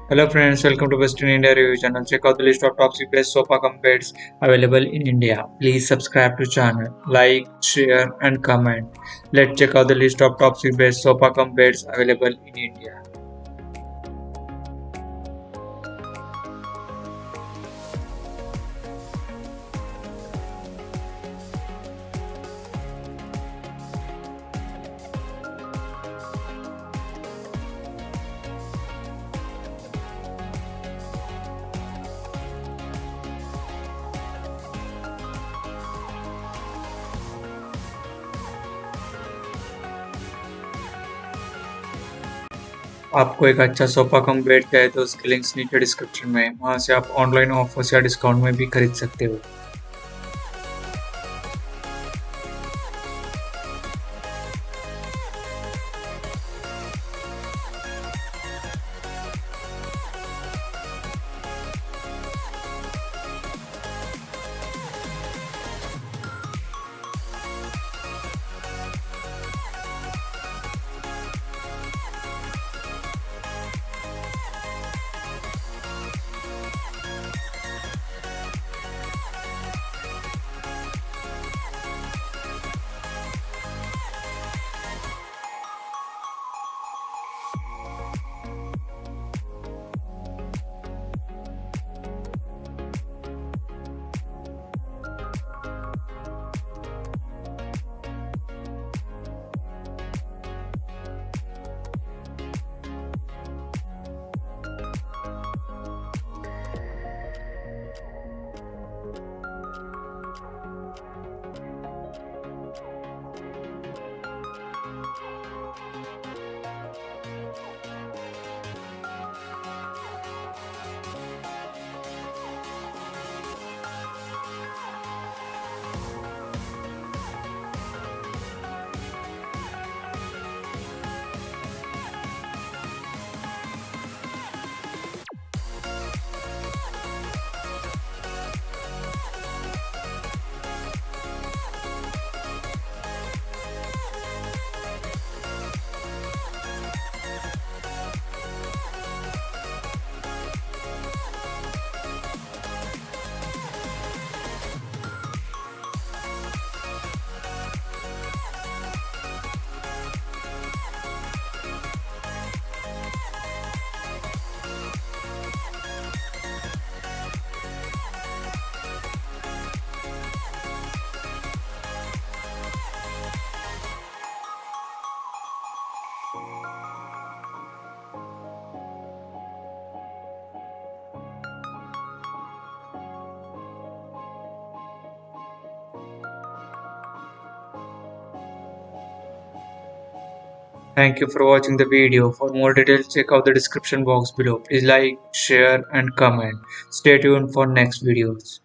Hello friends, welcome to Western India Review channel. Check out the list of top cheapest sofa cum beds available in India. Please subscribe to channel, like, share and comment. Let's check out the list of top cheapest sofa cum beds available in India. आपको एक अच्छा sofa cum bed चाहिए तो उसके links नीचे description में है। वहां से आप ऑनलाइन ऑफर्स या डिस्काउंट में भी खरीद सकते हो। Thank you for watching the video. For more details, check out the description box below. Please like, share and comment. Stay tuned for next videos.